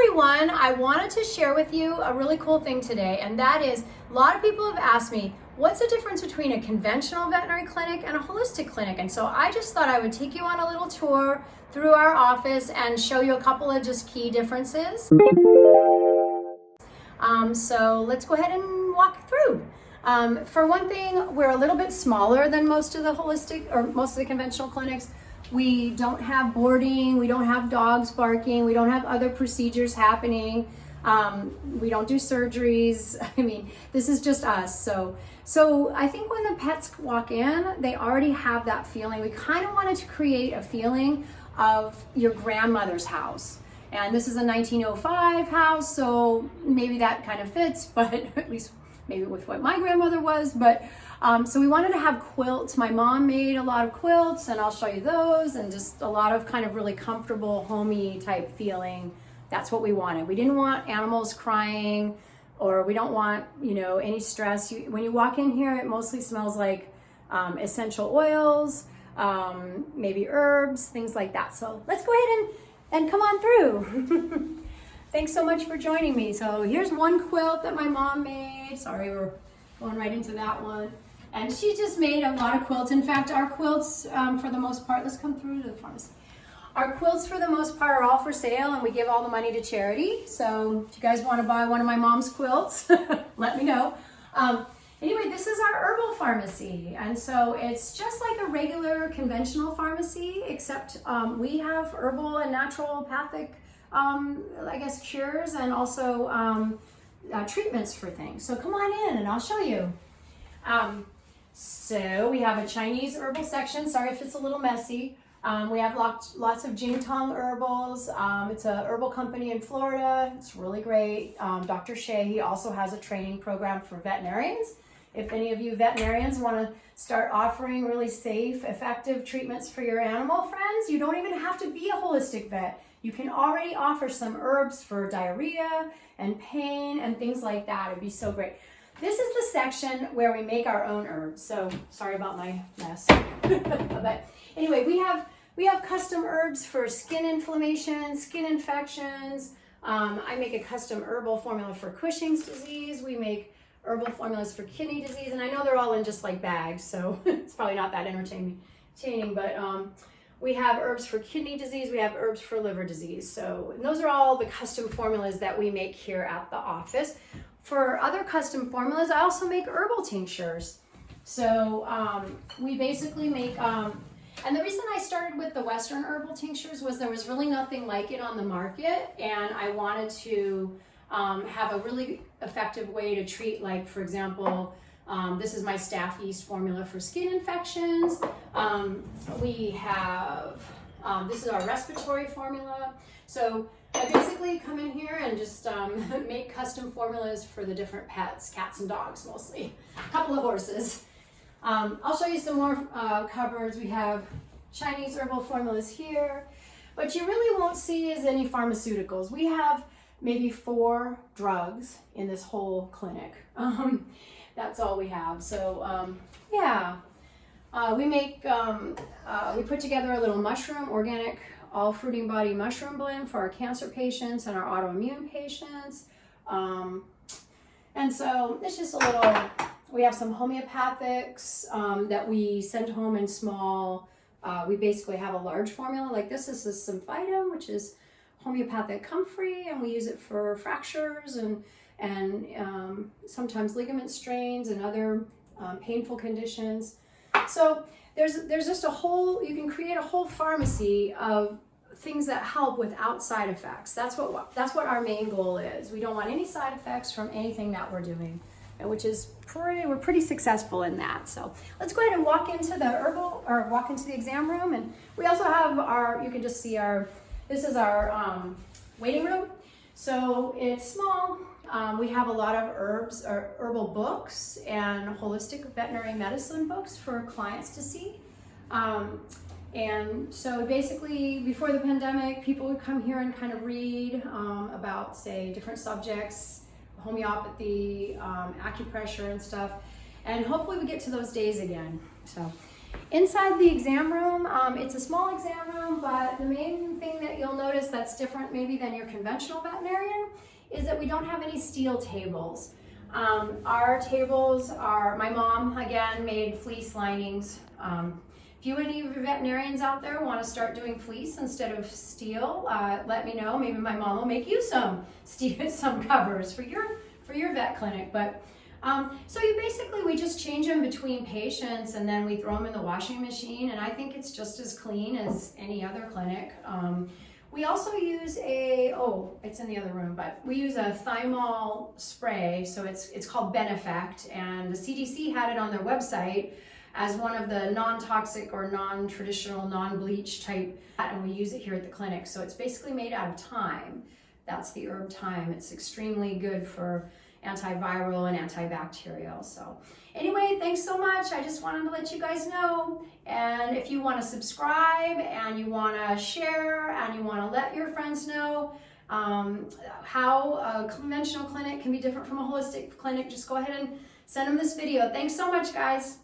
everyone, I wanted to share with you a really cool thing today, and that is a lot of people have asked me, what's the difference between a conventional veterinary clinic and a holistic clinic? And so I just thought I would take you on a little tour through our office and show you a couple of just key differences. So let's go ahead and walk through. For one thing, we're a little bit smaller than most of the holistic or most of the conventional clinics. We don't have boarding, we don't have dogs barking, we don't have other procedures happening, we don't do surgeries. I mean, this is just us. So I think when the pets walk in, they already have that feeling. We kind of wanted to create a feeling of your grandmother's house. And this is a 1905 house, so maybe that kind of fits, but at least maybe with what my grandmother was. But so we wanted to have quilts. My mom made a lot of quilts, and I'll show you those, and just a lot of kind of really comfortable, homey type feeling. That's what we wanted. We didn't want animals crying, or we don't want, any stress. When you walk in here, it mostly smells like essential oils, maybe herbs, things like that. So let's go ahead and come on through. Thanks so much for joining me. So here's one quilt that my mom made. Sorry, we're going right into that one. And she just made a lot of quilts. In fact, our quilts, for the most part, let's come through to the pharmacy. Our quilts, for the most part, are all for sale, and we give all the money to charity. So if you guys want to buy one of my mom's quilts, let me know. Anyway, this is our herbal pharmacy. And so it's just like a regular conventional pharmacy, except we have herbal and naturopathic cures and also treatments for things. So come on in and I'll show you. So we have a Chinese herbal section. Sorry if it's a little messy. We have lots of Jingtong herbals. It's a herbal company in Florida. It's really great. Dr. Shea, he also has a training program for veterinarians. If any of you veterinarians want to start offering really safe, effective treatments for your animal friends, you don't even have to be a holistic vet. You can already offer some herbs for diarrhea and pain and things like that. It'd be so great. This is the section where we make our own herbs. So sorry about my mess. But anyway, we have custom herbs for skin inflammation, skin infections. I make a custom herbal formula for Cushing's disease. We make herbal formulas for kidney disease, and I know they're all in just like bags, so it's probably not that entertaining, but we have herbs for kidney disease, we have herbs for liver disease. So those are all the custom formulas that we make here at the office. For other custom formulas, I also make herbal tinctures. So we basically make, and the reason I started with the Western herbal tinctures was there was really nothing like it on the market, and I wanted to have a really effective way to treat, like, for example, this is my staph yeast formula for skin infections. We have, this is our respiratory formula. So I basically come in here and just make custom formulas for the different pets, cats and dogs mostly, a couple of horses. I'll show you some more cupboards. We have Chinese herbal formulas here. What you really won't see is any pharmaceuticals. We have maybe 4 drugs in this whole clinic. That's all we have. So yeah, we put together a little mushroom, organic, all fruiting body mushroom blend for our cancer patients and our autoimmune patients. And so it's just a little, we have some homeopathics that we send home in small. We basically have a large formula like this. This is Symphytum, which is homeopathic comfrey, and we use it for fractures and sometimes ligament strains and other painful conditions. So there's just a whole, you can create a whole pharmacy of things that help without side effects. That's what our main goal is. We don't want any side effects from anything that we're doing, which is we're pretty successful in that. So let's go ahead and walk into the exam room, and we also have you can just see this is our waiting room. So it's small. We have a lot of herbs or herbal books and holistic veterinary medicine books for clients to see. And so basically before the pandemic, people would come here and kind of read about, say, different subjects, homeopathy, acupressure and stuff. And hopefully we get to those days again. So Inside the exam room, it's a small exam room, but the main thing that you'll notice that's different maybe than your conventional veterinarian is that we don't have any steel tables. Our tables are, my mom, again, made fleece linings. If you any of your veterinarians out there want to start doing fleece instead of steel, let me know. Maybe my mom will make you some covers for your vet clinic. But so we just change them between patients, and then we throw them in the washing machine, and I think it's just as clean as any other clinic. We also use it's in the other room, but we use a thymol spray, so it's called Benefect, and the CDC had it on their website as one of the non-toxic or non-traditional, non-bleach type, and we use it here at the clinic. So it's basically made out of thyme. That's the herb thyme. It's extremely good for antiviral and antibacterial. So anyway, thanks so much. I just wanted to let you guys know. And if you want to subscribe and you want to share and you want to let your friends know how a conventional clinic can be different from a holistic clinic, just go ahead and send them this video. Thanks so much, guys.